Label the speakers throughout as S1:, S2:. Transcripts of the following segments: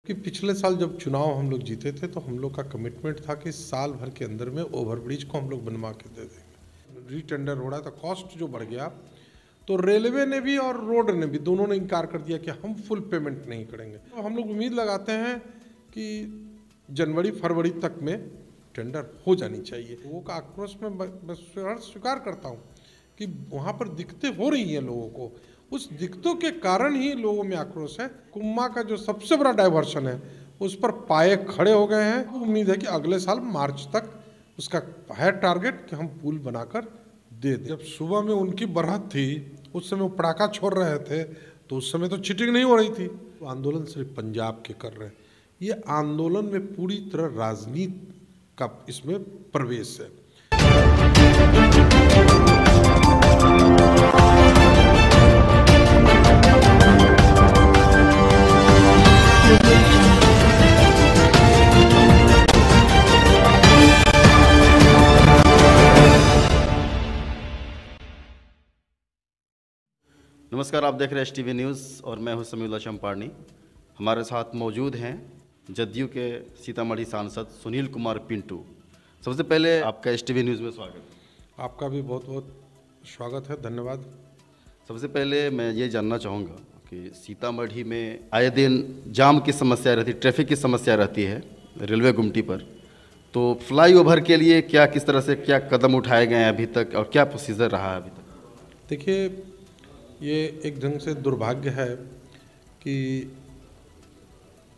S1: कि पिछले साल जब चुनाव हम लोग जीते थे तो हम लोग का कमिटमेंट था कि साल भर के अंदर में ओवरब्रिज को हम लोग बनवा के दे देंगे। रीटेंडर हो रहा था, कॉस्ट जो बढ़ गया तो रेलवे ने भी और रोड ने भी दोनों ने इनकार कर दिया कि हम फुल पेमेंट नहीं करेंगे। तो हम लोग उम्मीद लगाते हैं कि जनवरी फरवरी तक में टेंडर हो जानी चाहिए। वो का आक्रोश में मैं स्वीकार करता हूँ कि वहाँ पर दिक्कतें हो रही हैं लोगों को, उस दिक्कतों के कारण ही लोगों में आक्रोश है। कुम्मा का जो सबसे बड़ा डाइवर्शन है उस पर पाए खड़े हो गए हैं। उम्मीद है कि अगले साल मार्च तक उसका है टारगेट कि हम पुल बनाकर दे दें। जब सुबह में उनकी बरात थी उस समय वो पटाखा छोड़ रहे थे तो उस समय तो चीटिंग नहीं हो रही थी। तो आंदोलन सिर्फ पंजाब के कर रहे हैं, ये आंदोलन में पूरी तरह राजनीति का इसमें प्रवेश है।
S2: नमस्कार, आप देख रहे हैं एसटीवी न्यूज़ और मैं हूं समीउल्लाह चंपारनी। हमारे साथ मौजूद हैं जदयू के सीतामढ़ी सांसद सुनील कुमार पिंटू। सबसे पहले आपका एसटीवी न्यूज़ में स्वागत।
S1: आपका भी बहुत बहुत स्वागत है, धन्यवाद। सबसे
S2: पहले मैं ये जानना चाहूँगा कि सीतामढ़ी में आए दिन जाम की समस्या रहती, ट्रैफिक की समस्या रहती है रेलवे गुमटी पर, तो फ्लाईओवर के लिए किस तरह से कदम उठाए गए हैं अभी तक और क्या प्रोसीजर रहा है अभी तक?
S1: देखिए, ये एक ढंग से दुर्भाग्य है कि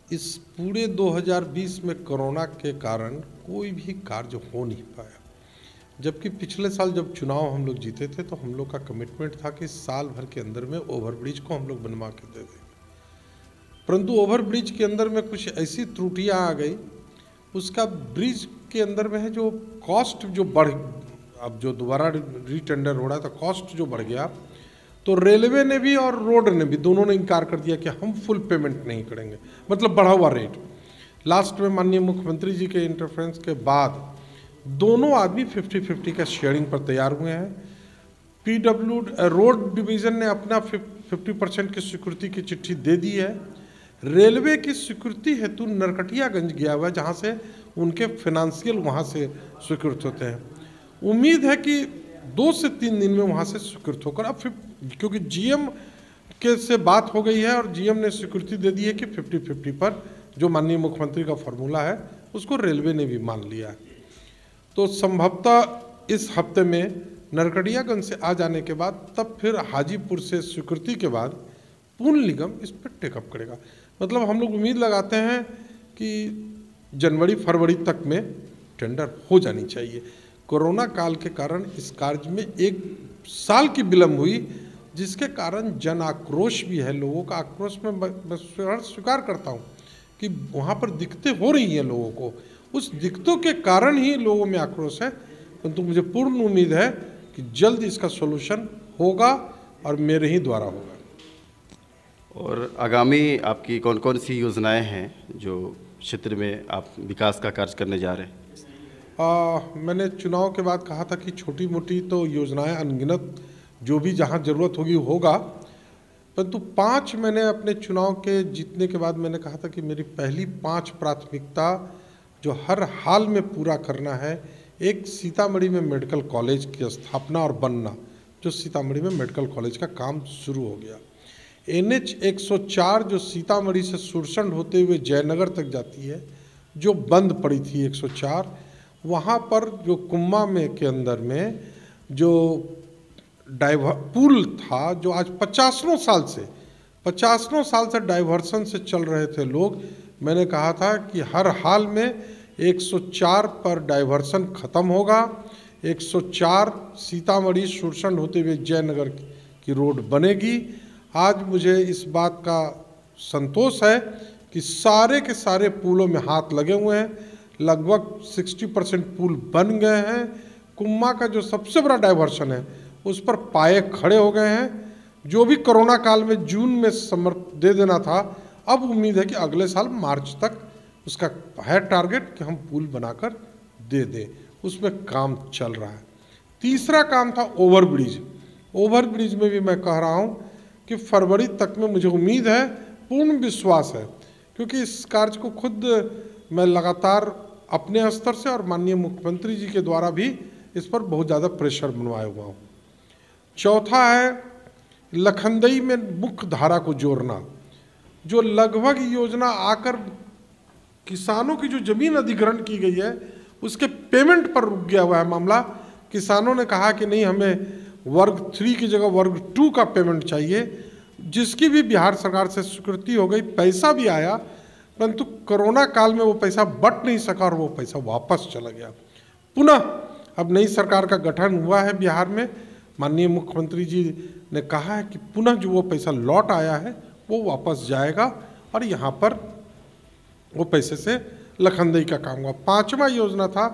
S1: इस पूरे 2020 में कोरोना के कारण कोई भी कार्य हो नहीं पाया। जबकि पिछले साल जब चुनाव हम लोग जीते थे तो हम लोग का कमिटमेंट था कि साल भर के अंदर में ओवरब्रिज को हम लोग बनवा के दे देंगे। परंतु ओवरब्रिज के अंदर में कुछ ऐसी त्रुटियां आ गई, उसका ब्रिज के अंदर में है जो कॉस्ट जो बढ़, अब जो दोबारा रीटेंडर हो रहा था, कॉस्ट जो बढ़ गया तो रेलवे ने भी और रोड ने भी दोनों ने इनकार कर दिया कि हम फुल पेमेंट नहीं करेंगे, मतलब बढ़ा हुआ रेट। लास्ट में माननीय मुख्यमंत्री जी के इंटरफेरेंस के बाद दोनों आदमी 50-50 का शेयरिंग पर तैयार हुए हैं। पीडब्ल्यू रोड डिवीज़न ने अपना 50% की स्वीकृति की चिट्ठी दे दी है। रेलवे की स्वीकृति हेतु नरकटियागंज गया हुआ है जहाँ से उनके फाइनेंशियल वहाँ से स्वीकृत होते हैं। उम्मीद है कि 2 से 3 दिन में वहाँ से स्वीकृत होकर, अब क्योंकि जीएम के से बात हो गई है और जीएम ने स्वीकृति दे दी है कि 50-50 पर जो माननीय मुख्यमंत्री का फॉर्मूला है उसको रेलवे ने भी मान लिया है। तो संभवतः इस हफ्ते में नरकटियागंज से आ जाने के बाद तब फिर हाजीपुर से स्वीकृति के बाद पूर्ण निगम इस पर टेकअप करेगा। मतलब हम लोग उम्मीद लगाते हैं कि जनवरी फरवरी तक में टेंडर हो जानी चाहिए। कोरोना काल के कारण इस कार्य में 1 साल की विलम्ब हुई, जिसके कारण जन आक्रोश भी है। लोगों का आक्रोश में मैं स्वीकार करता हूँ कि वहाँ पर दिक्कतें हो रही हैं लोगों को, उस दिक्कतों के कारण ही लोगों में आक्रोश है। परंतु मुझे पूर्ण उम्मीद है कि जल्द इसका सॉल्यूशन होगा और मेरे ही द्वारा होगा।
S2: और आगामी आपकी कौन कौन सी योजनाएं हैं जो क्षेत्र में आप विकास का कार्य करने जा रहे हैं?
S1: मैंने चुनाव के बाद कहा था कि छोटी मोटी तो योजनाएं अनगिनत जो भी जहां ज़रूरत होगी होगा, परंतु 5 मैंने अपने चुनाव के जीतने के बाद मैंने कहा था कि मेरी पहली 5 प्राथमिकता जो हर हाल में पूरा करना है। एक, सीतामढ़ी में मेडिकल कॉलेज की स्थापना और बनना, जो सीतामढ़ी में मेडिकल कॉलेज का काम शुरू हो गया। NH 104 जो सीतामढ़ी से सुरसंड होते हुए जयनगर तक जाती है, जो बंद पड़ी थी 104, वहाँ पर जो कुम्मा में के अंदर में जो पुल था, जो आज 50 साल से डाइवर्सन से चल रहे थे लोग, मैंने कहा था कि हर हाल में 104 पर डाइवर्सन ख़त्म होगा। 104 सीतामढ़ी सुरसंड होते हुए जयनगर की रोड बनेगी। आज मुझे इस बात का संतोष है कि सारे के सारे पुलों में हाथ लगे हुए हैं, लगभग 60% पुल बन गए हैं। कुम्मा का जो सबसे बड़ा डाइवर्शन है उस पर पाए खड़े हो गए हैं। जो भी कोरोना काल में जून में दे देना था, अब उम्मीद है कि अगले साल मार्च तक उसका है टारगेट कि हम पुल बनाकर दे दें। उसमें काम चल रहा है। तीसरा काम था ओवरब्रिज। ओवरब्रिज में भी मैं कह रहा हूँ कि फरवरी तक में मुझे उम्मीद है, पूर्ण विश्वास है क्योंकि इस कार्य को खुद मैं लगातार अपने स्तर से और माननीय मुख्यमंत्री जी के द्वारा भी इस पर बहुत ज़्यादा प्रेशर बनवाया हुआ हूँ। चौथा है लखनदेई में मुख्य धारा को जोड़ना, जो लगभग योजना आकर किसानों की जो जमीन अधिग्रहण की गई है उसके पेमेंट पर रुक गया हुआ है मामला। किसानों ने कहा कि नहीं, हमें वर्ग 3 की जगह वर्ग 2 का पेमेंट चाहिए, जिसकी भी बिहार सरकार से स्वीकृति हो गई, पैसा भी आया, परंतु कोरोना काल में वो पैसा बट नहीं सका और वो पैसा वापस चला गया। पुनः अब नई सरकार का गठन हुआ है बिहार में, माननीय मुख्यमंत्री जी ने कहा है कि पुनः जो वो पैसा लौट आया है वो वापस जाएगा और यहाँ पर वो पैसे से लखनदेई का काम हुआ। 5वां योजना था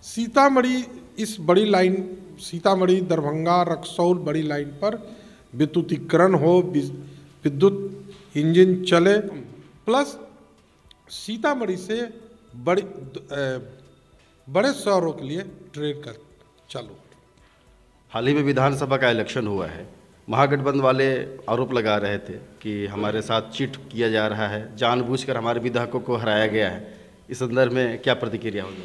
S1: सीतामढ़ी, इस बड़ी लाइन सीतामढ़ी दरभंगा रक्सौल बड़ी लाइन पर विद्युतीकरण हो, विद्युत इंजन चले, प्लस सीतामढ़ी से बड़े शहरों के लिए ट्रेन का चालू।
S2: हाल ही में विधानसभा का इलेक्शन हुआ है, महागठबंधन वाले आरोप लगा रहे थे कि हमारे साथ चीट किया जा रहा है, जानबूझकर हमारे विधायकों को हराया गया है। इस संदर्भ में क्या प्रतिक्रिया होगी?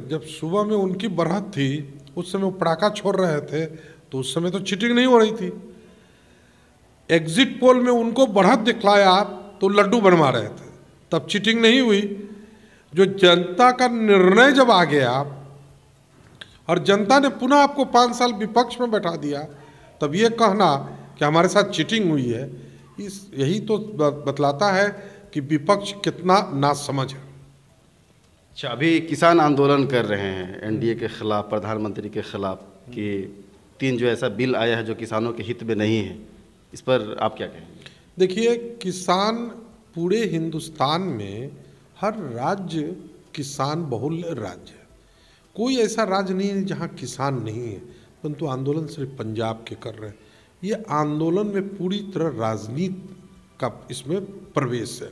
S1: जब सुबह में उनकी बरहत थी उस समय वो पटाखा छोड़ रहे थे तो उस समय तो चीटिंग नहीं हो रही थी। एग्जिट पोल में उनको बढ़त दिखलाया तो लड्डू बनवा रहे थे, तब चीटिंग नहीं हुई। जो जनता का निर्णय जब आ गया और जनता ने पुनः आपको 5 साल विपक्ष में बैठा दिया, तब ये कहना कि हमारे साथ चीटिंग हुई है, यही तो बतलाता है कि विपक्ष कितना नासमझ है।
S2: अच्छा, अभी किसान आंदोलन कर रहे हैं एनडीए के खिलाफ, प्रधानमंत्री के खिलाफ, कि 3 जो ऐसा बिल आया है जो किसानों के हित में नहीं है, इस पर आप क्या कहेंगे?
S1: देखिए, किसान पूरे हिंदुस्तान में हर राज्य किसान बहुल राज्य है, कोई ऐसा राज्य नहीं है जहाँ किसान नहीं है, परंतु आंदोलन सिर्फ पंजाब के कर रहे हैं। ये आंदोलन में पूरी तरह राजनीति का इसमें प्रवेश है।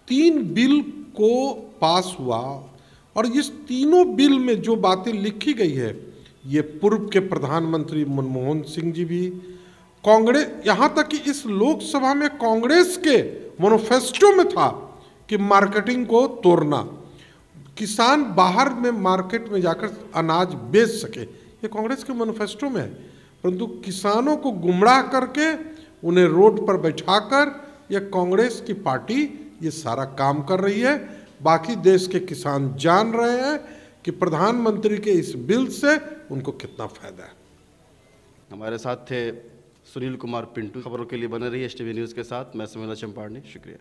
S1: 3 बिल को पास हुआ और इस तीनों बिल में जो बातें लिखी गई है, ये पूर्व के प्रधानमंत्री मनमोहन सिंह जी भी, कांग्रेस, यहाँ तक कि इस लोकसभा में कांग्रेस के मैनिफेस्टो में था कि मार्केटिंग को तोड़ना, किसान बाहर में मार्केट में जाकर अनाज बेच सके, ये कांग्रेस के मैनिफेस्टो में है। परंतु किसानों को गुमराह करके उन्हें रोड पर बैठाकर ये कांग्रेस की पार्टी ये सारा काम कर रही है। बाकी देश के किसान जान रहे हैं कि प्रधानमंत्री के इस बिल से उनको कितना फायदा है।
S2: हमारे साथ थे सुनील कुमार पिंटू। खबरों के लिए बने रहिए STV न्यूज़ के साथ। मैं सुमिला चंपारनी, शुक्रिया।